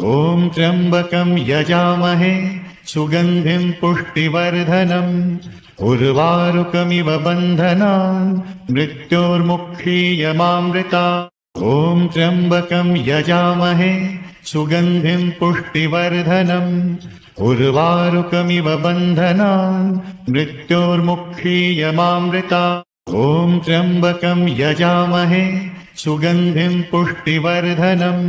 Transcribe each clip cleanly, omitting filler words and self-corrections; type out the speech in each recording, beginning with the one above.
ॐ त्र्यम्बकं यजामहे सुगन्धिं पुष्टिवर्धनम् उर्वारुकमिव बन्धनान् मृत्योर्मुक्षीयमामृता। ॐ त्र्यम्बकं यजामहे सुगन्धिं पुष्टिवर्धनम् उर्वारुकमिव बन्धनान् मृत्योर्मुक्षीयमामृता। ॐ त्र्यम्बकं यजामहे सुगन्धिं पुष्टिवर्धनम्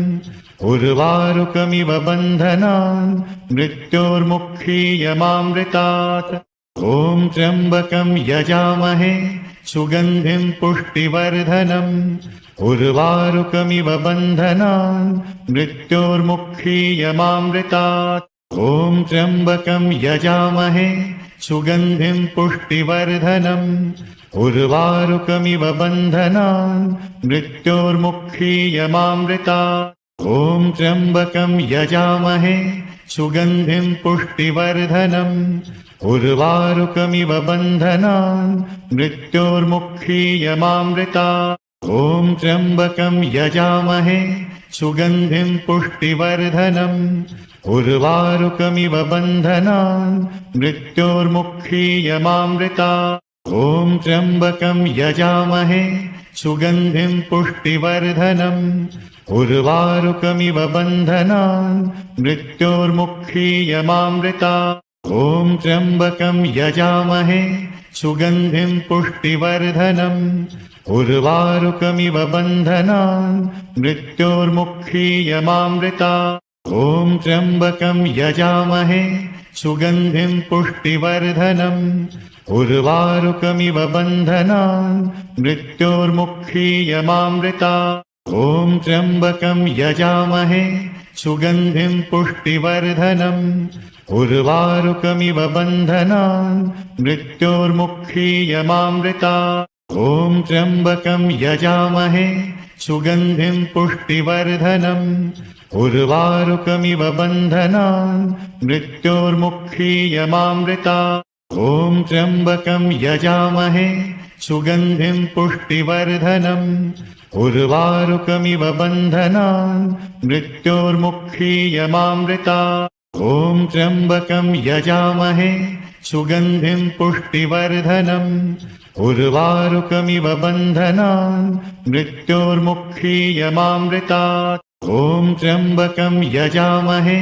उर्वारुकमिव बन्धनान् मृत्योर्मुक्षीयमामृतात्। ॐ त्र्यम्बकं यजामहे सुगन्धिं पुष्टिवर्धनम् उर्वारुकमिव बन्धनान् मृत्योर्मुक्षीयमामृतात्। ॐ त्र्यम्बकं यजामहे सुगन्धिं पुष्टिवर्धनम् उर्वारुकमिव बन्धनान् मृत्योर्मुक्षीयमामृतात्। ॐ त्र्यम्बकं यजामहे सुगन्धिं पुष्टिवर्धनम् उर्वारुकमिव बन्धनान् मृत्योर्मुक्षीयमामृतात्। ॐ त्र्यम्बकं यजामहे सुगन्धिं पुष्टिवर्धनम् उर्वारुकमिव बन्धनान् मृत्योर्मुक्षीयमामृतात्। ॐ त्र्यम्बकं यजामहे सुगन्धिं पुष्टिवर्धनम् उर्वारुकमिव बन्धनान् मृत्योर्मुक्षीयमामृतात्। ॐ त्र्यम्बकं यजामहे सुगन्धिं पुष्टिवर्धनम् उर्वारुकमिव बन्धनान् मृत्योर्मुक्षीयमामृतात्। ॐ त्र्यम्बकं यजामहे सुगन्धिं पुष्टिवर्धनम् उर्वारुकमिव बन्धनान् मृत्योर्मुक्षीयमामृतात्। ॐ त्र्यम्बकं यजामहे सुगन्धिं पुष्टिवर्धनम् उर्वारुकमिव बन्धनान् मृत्योर्मुक्षीयमामृतात्। ॐ त्र्यम्बकं यजामहे सुगन्धिं पुष्टिवर्धनम् उर्वारुकमिव बन्धनान् मृत्योर्मुक्षीयमामृतात्। ॐ त्र्यम्बकं यजामहे सुगन्धिं पुष्टिवर्धनम् उर्वारुकमिव बन्धनान् मृत्योर्मुक्षीयमामृतात्। ॐ त्र्यम्बकं यजामहे सुगन्धिं पुष्टिवर्धनम् उर्वारुकमिव बन्धनान् मृत्योर्मुक्षीयमामृतात्। ॐ त्र्यम्बकं यजामहे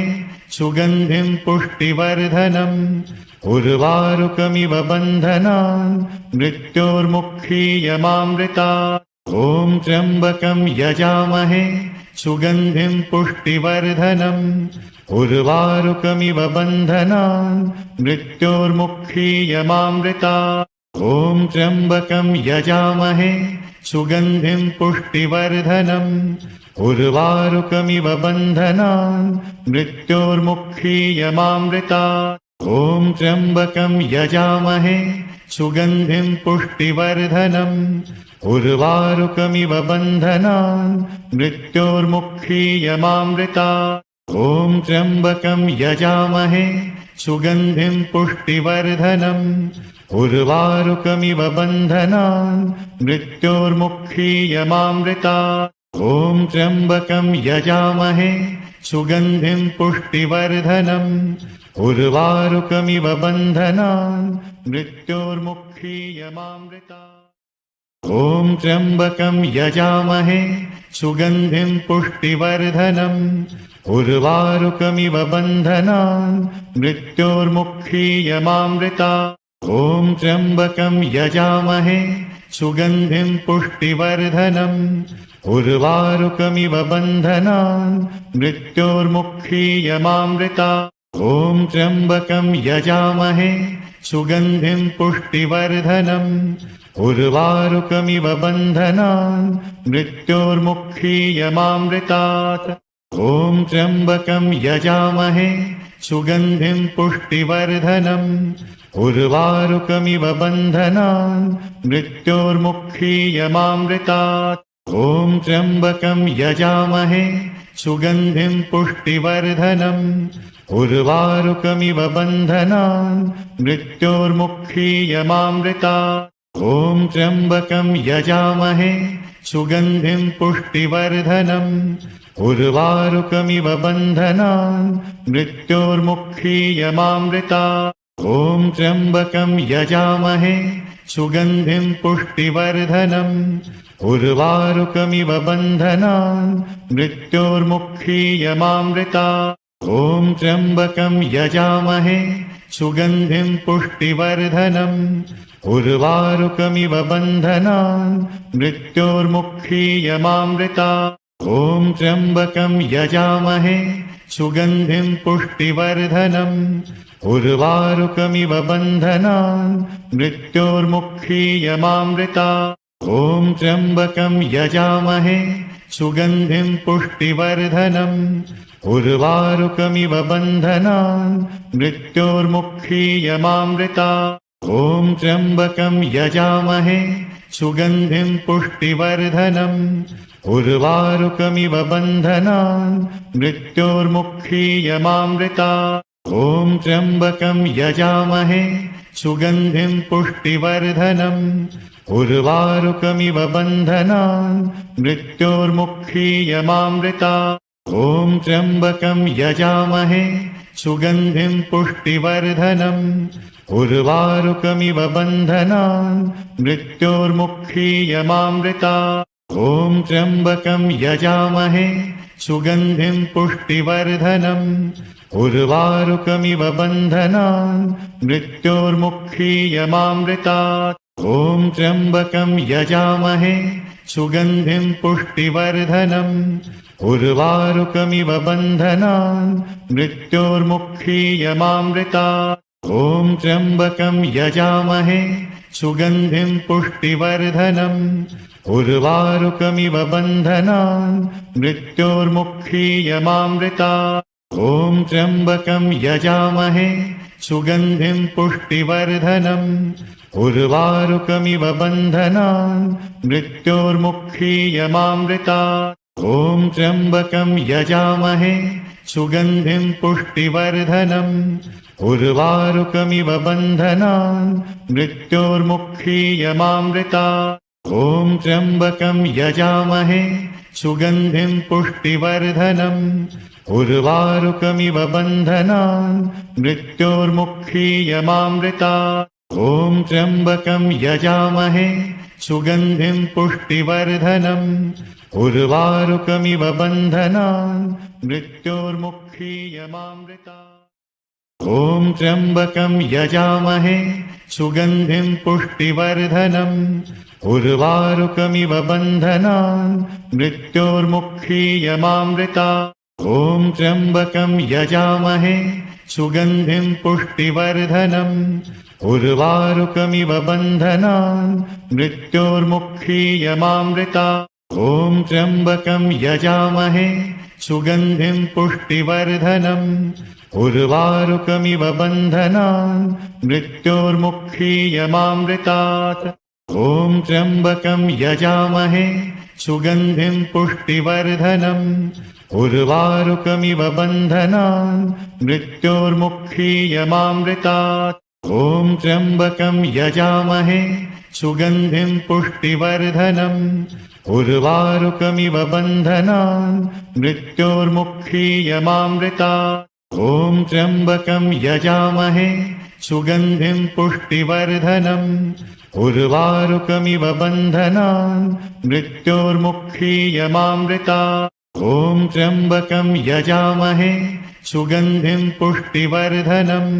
सुगन्धिं पुष्टिवर्धनम् उर्वारुकमिव बन्धनान् मृत्योर्मुक्षीयमामृतात्। ॐ त्र्यम्बकं यजामहे सुगन्धिं पुष्टिवर्धनम् उर्वारुकमिव बन्धनान् मृत्योर्मुक्षीयमामृतात्। ॐ त्र्यम्बकं यजामहे सुगन्धिं पुष्टिवर्धनम् उर्वारुकमिव बन्धनान् मृत्योर्मुक्षीयमामृतात्। ॐ त्र्यम्बकं यजामहे सुगन्धिं पुष्टिवर्धनम् उर्वारुकमिव बन्धनान् मृत्योर्मुक्षीयमामृतात्। ॐ त्र्यम्बकं यजामहे सुगन्धिं पुष्टिवर्धनम् उर्वारुकमिव बन्धनान् मृत्योर्मुक्षीयमामृतात्। ॐ त्र्यम्बकं यजामहे सुगन्धिं पुष्टिवर्धनम् उर्वारुकमिव बन्धनान् मृत्योर्मुक्षीयमामृतात्। ॐ त्र्यम्बकं यजामहे सुगन्धिं पुष्टिवर्धनम् उर्वारुकमिव बन्धनान् मृत्योर्मुक्षीयमामृतात्। ॐ त्र्यम्बकं यजामहे सुगन्धिं पुष्टिवर्धनम् उर्वारुकमिव बन्धनान् मृत्योर्मुक्षीयमामृतात्। ॐ त्र्यम्बकं यजामहे सुगन्धिं पुष्टिवर्धनम् उर्वारुकमिव बन्धनान् मृत्योर्मुक्षीयमामृतात्। ॐ त्र्यम्बकं यजामहे सुगन्धिं पुष्टिवर्धनम् उर्वारुकमिव बन्धनान् मृत्योर्मुक्षीयमामृतात्। ॐ त्र्यम्बकं यजामहे सुगन्धिं पुष्टिवर्धनम् उर्वारुकमिव बन्धनान् मृत्योर्मुक्षीयमामृतात्। ॐ त्र्यम्बकं यजामहे सुगन्धिं पुष्टिवर्धनम् उर्वारुकमिव बन्धनान् मृत्योर्मुक्षीयमामृतात्। ॐ त्र्यम्बकं यजामहे सुगन्धिं पुष्टिवर्धनम्। उर्वारुकमिव बन्धनान् मृत्योर्मुक्षीयमामृतात्। ॐ त्र्यम्बकं यजामहे सुगन्धिं पुष्टिवर्धनम्। उर्वारुकमिव बन्धनान् मृत्योर्मुक्षीयमामृतात्। ॐ त्र्यम्बकं यजामहे सुगन्धिं पुष्टिवर्धनम्। उर्वारुकमिव बन्धनान् मृत्योर्मुक्षीयमामृतात्। ॐ त्र्यम्बकं यजामहे सुगन्धिं पुष्टिवर्धनम्। उर्वारुकमिव बन्धनान् मृत्योर्मुक्षीयमामृतात्। ॐ त्र्यम्बकं यजामहे सुगन्धिं पुष्टिवर्धनम्। उर्वारुकमिव बन्धनान् मृत्योर्मुक्षीयमामृतात्। ॐ त्र्यम्बकं यजामहे सुगन्धिं पुष्टिवर्धनम्। उर्वारुकमिव बन्धनान् मृत्योर्मुक्षीयमामृतात्। ॐ त्र्यम्बकं यजामहे सुगन्धिं पुष्टिवर्धनम्। उर्वारुकमिव बन्धनान् मृत्योर्मुक्षीयमामृतात्। ॐ त्र्यम्बकं यजामहे सुगन्धिं पुष्टिवर्धनम्। उर्वारुकमिव बन्धनान् मृत्योर्मुक्षीयमामृतात्। ॐ त्र्यम्बकं यजामहे सुगन्धिं पुष्टिवर्धनम्। उर्वारुकमिव बन्धनान् मृत्योर्मुक्षीयमामृतात्। ॐ त्र्यम्बकं यजामहे सुगन्धिं पुष्टिवर्धनम्। उर्वारुकमिव बन्धनान् मृत्योर्मुक्षीयमामृतात्। ॐ त्र्यम्बकं यजामहे सुगन्धिं पुष्टिवर्धनम्। उर्वारुकमिव बन्धनान् मृत्योर्मुक्षीयमामृतात्। ॐ त्र्यम्बकं यजामहे सुगन्धिं पुष्टिवर्धनम्। उर्वारुकमिव बन्धनान् मृत्योर्मुक्षीयमामृतात्। ॐ त्र्यम्बकं यजामहे सुगन्धिं पुष्टिवर्धनम्। उर्वारुकमिव बन्धनान् मृत्योर्मुक्षीयमामृतात्। ॐ त्र्यम्बकं यजामहे सुगन्धिं पुष्टिवर्धनम्। उर्वारुकमिव बन्धनान् मृत्योर्मुक्षीयमामृतात्। ॐ त्र्यम्बकं यजामहे सुगन्धिं पुष्टिवर्धनम्। उर्वारुकमिव बन्धनान् मृत्योर्मुक्षीयमामृतात्। ॐ त्र्यम्बकं यजामहे सुगन्धिं पुष्टिवर्धनम्। उर्वारुकमिव बन्धनान् मृत्योर्मुक्षीयमामृतात्। ॐ त्र्यम्बकं यजामहे सुगन्धिं पुष्टिवर्धनम्। उर्वारुकमिव बन्धनान् मृत्योर्मुक्षीयमामृतात्। ॐ त्र्यम्बकं यजामहे सुगन्धिं पुष्टिवर्धनम्। उर्वारुकमिव बन्धनान् मृत्योर्मुक्षीयमामृतात्। ॐ त्र्यम्बकं यजामहे सुगन्धिं पुष्टिवर्धनम्। उर्वारुकमिव बन्धनान् मृत्योर्मुक्षीयमामृतात्। ॐ त्र्यम्बकं यजामहे सुगन्धिं पुष्टिवर्धनम्। उर्वारुकमिव बन्धनान् मृत्योर्मुक्षीयमामृतात्। ॐ त्र्यम्बकं यजामहे सुगन्धिं पुष्टिवर्धनम्।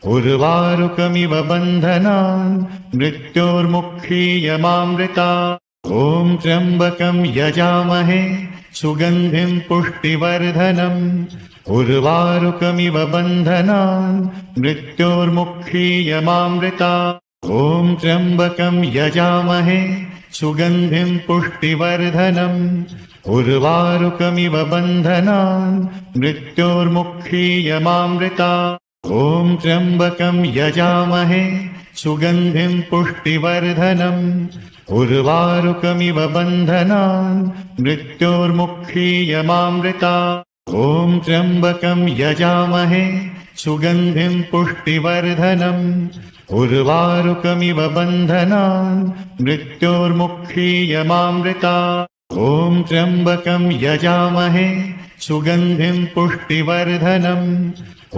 उर्वारुकमिव बन्धनान् मृत्योर्मुक्षीयमामृतात्। ॐ त्र्यम्बकं यजामहे सुगन्धिं पुष्टिवर्धनम्। उर्वारुकमिव बन्धनान् मृत्योर्मुक्षीयमामृतात्। ॐ त्र्यम्बकं यजामहे सुगन्धिं पुष्टिवर्धनम्। उर्वारुकमिव बन्धनान् मृत्योर्मुक्षीयमामृतात्। ॐ त्र्यम्बकं यजामहे सुगन्धिं पुष्टिवर्धनम्। उर्वारुकमिव बन्धनान् मृत्योर्मुक्षीयमामृतात्। ॐ त्र्यम्बकं यजामहे सुगन्धिं पुष्टिवर्धनम्। उर्वारुकमिव बन्धनान् मृत्योर्मुक्षीयमामृतात्। ॐ त्र्यम्बकं यजामहे सुगन्धिं पुष्टिवर्धनम्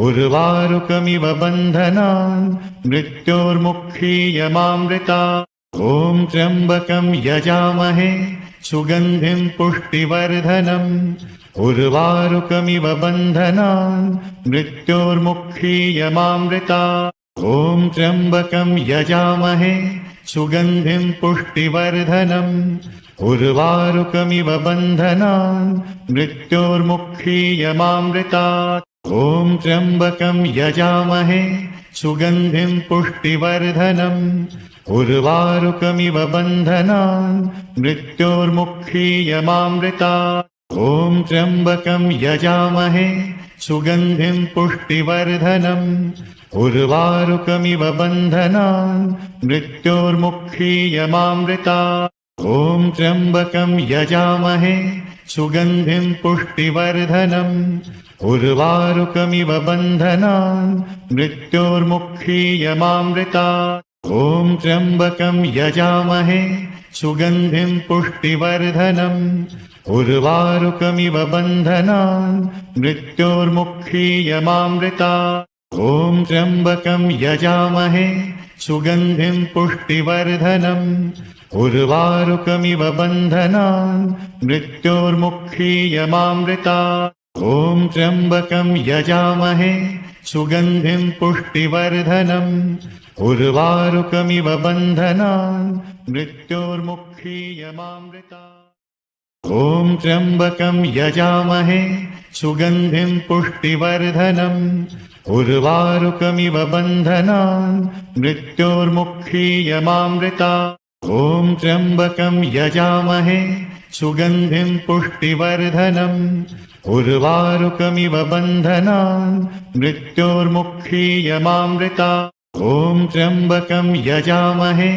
उर्वारुकमिव बन्धनान् मृत्योर्मुक्षीयमामृतात् ॐ त्र्यम्बकं यजामहे सुगन्धिं पुष्टिवर्धनम् उर्वारुकमिव बन्धनान् मृत्योर्मुक्षीयमामृतात् ॐ त्र्यम्बकं यजामहे सुगन्धिं पुष्टिवर्धनम् उर्वारुकमिव बन्धनान् मृत्योर्मुक्षीयमामृतात् ॐ त्र्यम्बकं यजामहे सुगन्धिं पुष्टिवर्धनम् उर्वारुकमिव बन्धनान् मृत्योर्मुक्षीयमामृतात् ॐ त्र्यम्बकं यजामहे सुगन्धिं पुष्टिवर्धनम् उर्वारुकमिव बन्धनान् मृत्योर्मुक्षीयमामृतात् ॐ त्र्यम्बकं यजामहे सुगन्धिं पुष्टिवर्धनम् उर्वारुकमिव बन्धनान् मृत्योर्मुक्षीयमामृतात् ॐ त्र्यम्बकं यजामहे सुगन्धिं पुष्टिवर्धनम् उर्वारुकमिव बन्धनान् मृत्योर्मुक्षीयमामृतात् ॐ त्र्यम्बकं यजामहे सुगन्धिं पुष्टिवर्धनम् उर्वारुकमिव बन्धनान् मृत्योर्मुक्षीयमामृतात् ॐ त्र्यम्बकं यजामहे सुगन्धिं पुष्टिवर्धनम् उर्वारुकमिव बन्धनान् मृत्योर्मुक्षीयमामृतात् ॐ त्र्यम्बकं यजामहे सुगन्धिं पुष्टिवर्धनम् उर्वारुकमिव बन्धनान् मृत्योर्मुक्षीयमामृतात् ॐ त्र्यम्बकं यजामहे सुगन्धिं पुष्टिवर्धनम् उर्वारुकमिव बन्धनान् मृत्योर्मुक्षीयमामृतात् ॐ त्र्यम्बकं यजामहे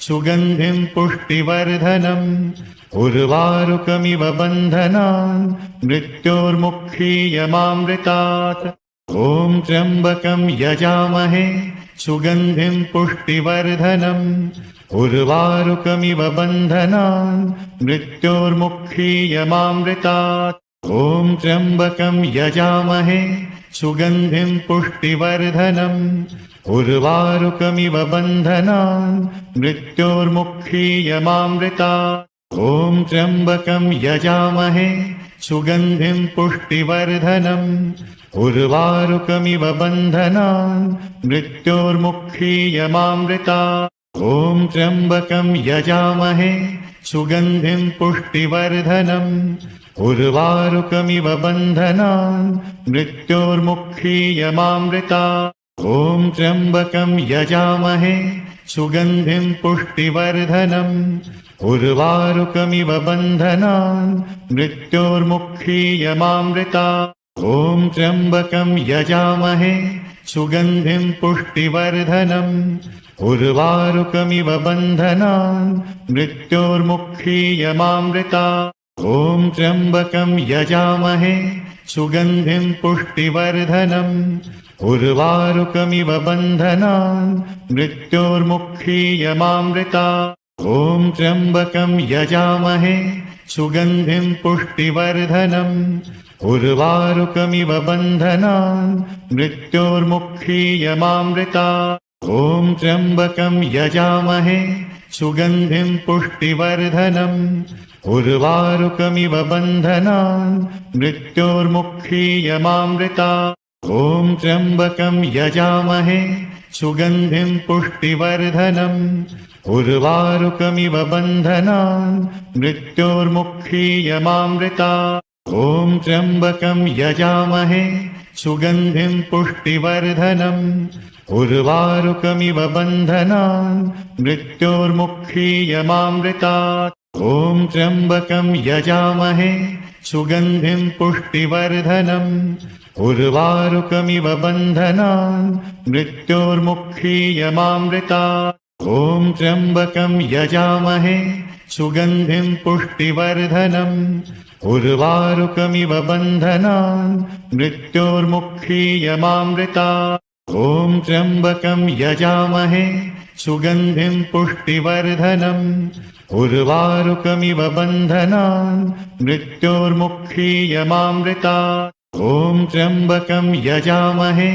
सुगन्धिं पुष्टिवर्धनम् उर्वारुकमिव बन्धनान् मृत्योर्मुक्षीयमामृतात् ॐ त्र्यम्बकं यजामहे सुगन्धिं पुष्टिवर्धनम् उर्वारुकमिव बन्धनान् मृत्योर्मुक्षीयमामृतात् ॐ त्र्यम्बकं यजामहे सुगन्धिं पुष्टिवर्धनम् उर्वारुकमिव बन्धनान् मृत्योर्मुक्षीयमामृतात् ॐ त्र्यम्बकं यजामहे सुगन्धिं पुष्टिवर्धनम् उर्वारुकमिव बन्धनान् मृत्योर्मुक्षीयमामृतात् ॐ त्र्यम्बकं यजामहे सुगन्धिं पुष्टिवर्धनम् उर्वारुकमिव बन्धनान् मृत्योर्मुक्षीयमामृतात् ॐ त्र्यम्बकं यजामहे सुगन्धिं पुष्टिवर्धनम् उर्वारुकमिव बन्धनान् मृत्योर्मुक्षीयमामृतात् ॐ त्र्यम्बकं यजामहे सुगन्धिं पुष्टिवर्धनम् उर्वारुकमिव बन्धनान् मृत्योर्मुक्षीयमामृतात् ॐ त्र्यम्बकं यजामहे सुगन्धिं पुष्टिवर्धनम् उर्वारुकमिव बन्धनान् मृत्योर्मुक्षीयमामृतात् ॐ त्र्यम्बकं यजामहे सुगन्धिं पुष्टिवर्धनम् उर्वारुकमिव बन्धनान् मृत्योर्मुक्षीयमामृतात् ॐ त्र्यम्बकं यजामहे सुगन्धिं पुष्टिवर्धनम् उर्वारुकमिव बन्धनान् मृत्योर्मुक्षीयमामृतात् ॐ त्र्यम्बकं यजामहे सुगन्धिं पुष्टिवर्धनम् उर्वारुकमिव बन्धनान् मृत्योर्मुक्षीयमामृतात् ॐ त्र्यम्बकं यजामहे सुगन्धिं पुष्टिवर्धनम् उर्वारुकमिव बन्धनान् मृत्योर्मुक्षीयमामृतात् ॐ त्र्यम्बकं यजामहे सुगन्धिं पुष्टिवर्धनम् उर्वारुकमिव बन्धनान् मृत्योर्मुक्षीयमामृतात् ॐ त्र्यम्बकं यजामहे सुगन्धिं पुष्टिवर्धनम् उर्वारुकमिव बन्धनान् मृत्योर्मुक्षीयमामृतात् ॐ त्र्यम्बकं यजामहे सुगन्धिं पुष्टिवर्धनम् उर्वारुकमिव बन्धनान् मृत्योर्मुक्षीयमामृतात्। ॐ त्र्यम्बकं यजामहे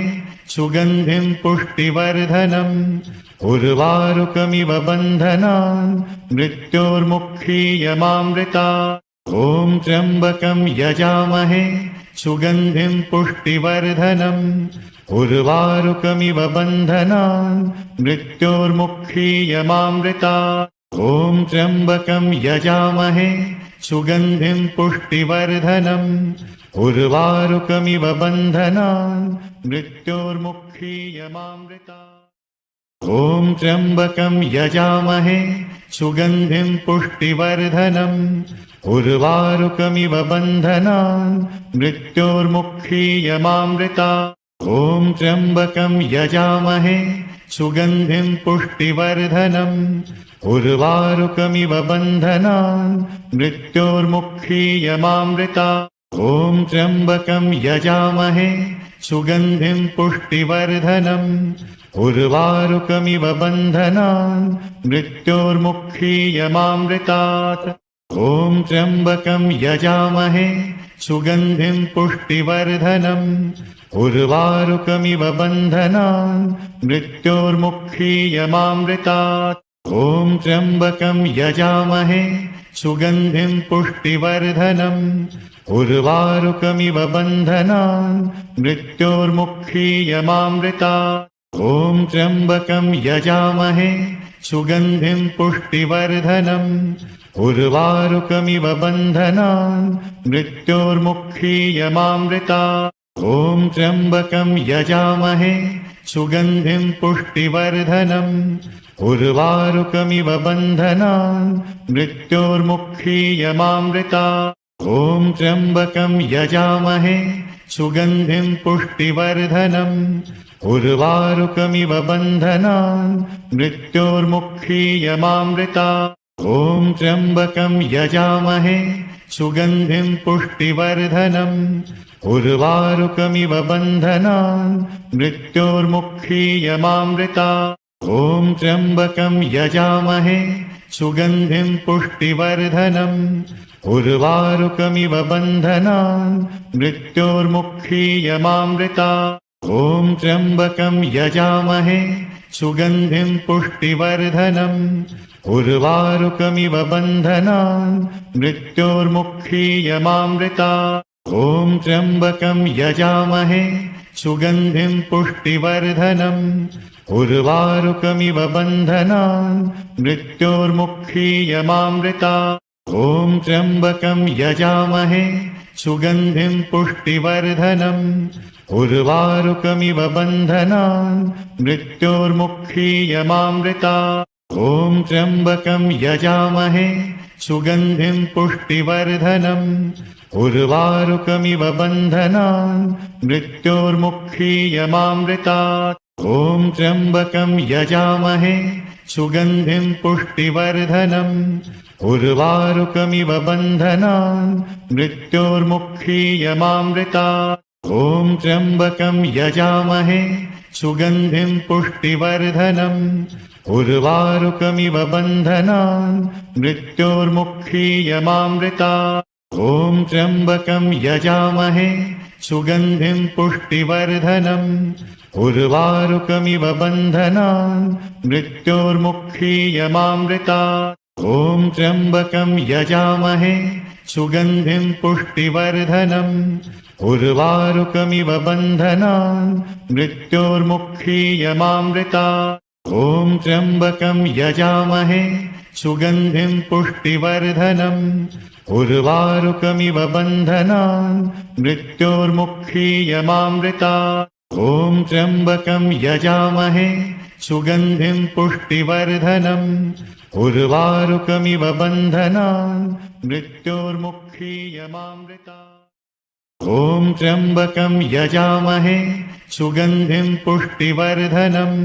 सुगन्धिं पुष्टिवर्धनम् उर्वारुकमिव बन्धनान् मृत्योर्मुक्षीयमामृतात्। ॐ त्र्यम्बकं यजामहे सुगन्धिं पुष्टिवर्धनम् उर्वारुकमिव बन्धनान् मृत्योर्मुक्षीयमामृतात्। ॐ त्र्यम्बकं यजामहे सुगन्धिं पुष्टिवर्धनम् उर्वारुकमिव बन्धनान् मृत्योर्मुक्षीयमामृतात्। ॐ त्र्यम्बकं यजामहे सुगन्धिं पुष्टिवर्धनम् उर्वारुकमिव बन्धनान् मृत्योर्मुक्षीयमामृतात्। ॐ त्र्यम्बकं यजामहे सुगन्धिं पुष्टिवर्धनम् उर्वारुकमिव बन्धनान् मृत्योर्मुक्षीयमामृतात्। ॐ त्र्यम्बकं यजामहे सुगन्धिं पुष्टिवर्धनम् उर्वारुकमिव बन्धनान् मृत्योर्मुक्षीयमामृतात्। ॐ त्र्यम्बकं यजामहे सुगन्धिं पुष्टिवर्धनम् उर्वारुकमिव बन्धनान् मृत्योर्मुक्षीयमामृतात्। ॐ त्र्यम्बकं यजामहे सुगन्धिं पुष्टिवर्धनम् उर्वारुकमिव बन्धनान् मृत्योर्मुक्षीयमामृतात्। ॐ त्र्यम्बकं यजामहे सुगन्धिं पुष्टिवर्धनम् उर्वारुकमिव बन्धनान् मृत्योर्मुक्षीयमामृतात्। ॐ त्र्यम्बकं यजामहे सुगन्धिं पुष्टिवर्धनम् उर्वारुकमिव बन्धनान् मृत्योर्मुक्षीयमामृतात्। ॐ त्र्यम्बकं यजामहे सुगन्धिं पुष्टिवर्धनम् उर्वारुकमिव बन्धनान् मृत्योर्मुक्षीयमामृतात्। ॐ त्र्यम्बकं यजामहे सुगन्धिं पुष्टिवर्धनम् उर्वारुकमिव बन्धनान् मृत्योर्मुक्षीयमामृतात्। ॐ त्र्यम्बकं यजामहे सुगन्धिं पुष्टिवर्धनम् उर्वारुकमिव बन्धनान् मृत्योर्मुक्षीयमामृतात्। ॐ त्र्यम्बकं यजामहे सुगन्धिं पुष्टिवर्धनम् उर्वारुकमिव बन्धनान् मृत्योर्मुक्षीयमामृतात्। ॐ त्र्यम्बकं यजामहे सुगन्धिं पुष्टिवर्धनम् उर्वारुकमिव बन्धनान् मृत्योर्मुक्षीयमामृतात्। ॐ त्र्यम्बकं यजामहे सुगन्धिं पुष्टिवर्धनम् उर्वारुकमिव बन्धनान् मृत्योर्मुक्षीयमामृतात्। ॐ त्र्यम्बकं यजामहे सुगन्धिं पुष्टिवर्धनम् उर्वारुकमिव बन्धनान् मृत्योर्मुक्षीयमामृतात्। ॐ त्र्यम्बकं यजामहे सुगन्धिं पुष्टिवर्धनम् उर्वारुकमिव बन्धनान् मृत्योर्मुक्षीयमामृतात्। ॐ त्र्यम्बकं यजामहे सुगन्धिं पुष्टिवर्धनम् उर्वारुकमिव बन्धनान् मृत्योर्मुक्षीयमामृतात्। ॐ त्र्यम्बकं यजामहे सुगन्धिं पुष्टिवर्धनम् उर्वारुकमिव बन्धनान् मृत्योर्मुक्षीयमामृतात्। ॐ त्र्यम्बकं यजामहे सुगन्धिं पुष्टिवर्धनम् उर्वारुकमिव बन्धनान् मृत्योर्मुक्षीयमामृतात्। ॐ त्र्यम्बकं यजामहे सुगन्धिं पुष्टिवर्धनम् उर्वारुकमिव बन्धनान् मृत्योर्मुक्षीयमामृतात्। ॐ त्र्यम्बकं यजामहे सुगन्धिं पुष्टिवर्धनम् उर्वारुकमिव बन्धनान् मृत्योर्मुक्षीयमामृतात्। ॐ त्र्यम्बकं यजामहे सुगन्धिं पुष्टिवर्धनम्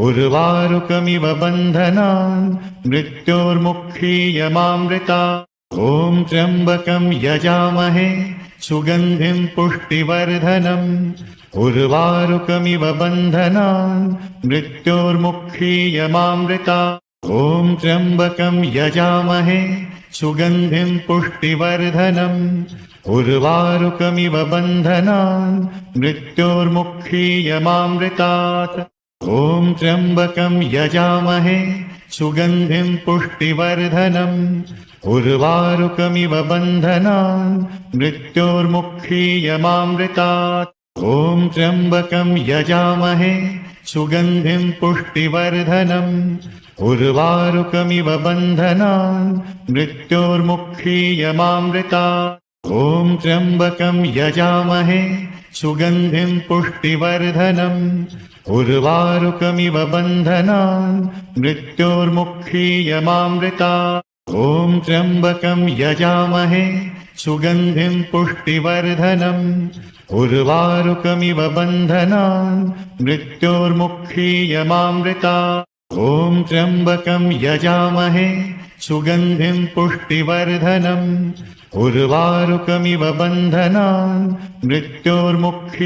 उर्वारुकमिव बन्धनान् मृत्योर्मुक्षीयमामृतात्। ॐ त्र्यम्बकं यजामहे सुगन्धिं पुष्टिवर्धनम् उर्वारुकमिव बन्धनान् मृत्योर्मुक्षीयमामृतात्। ॐ त्र्यम्बकं यजामहे सुगन्धिं पुष्टिवर्धनम् उर्वारुकमिव बन्धनान् मृत्योर्मुक्षीयमामृतात् ॐ त्र्यम्बकं यजामहे सुगन्धिं पुष्टिवर्धनम् उर्वारुकमिव बन्धनान् मृत्योर्मुक्षीयमामृतात् ॐ त्र्यम्बकं यजामहे सुगन्धिं पुष्टिवर्धनम् उर्वारुकमिव बन्धनान् मृत्योर्मुक्षीयमामृतात् ॐ त्र्यम्बकं यजामहे सुगन्धिं पुष्टिवर्धनम् उर्वारुकमिव बन्धनान् मृत्योर्मुक्षीयमामृतात् ॐ त्र्यम्बकं यजामहे सुगन्धिं पुष्टिवर्धनम् उर्वारुकमिव बन्धनान् मृत्योर्मुक्षीयमामृतात् ॐ त्र्यम्बकं यजामहे सुगन्धिं पुष्टिवर्धनम् उर्वारुकमिव बन्धनान् मृत्योर्मुक्षी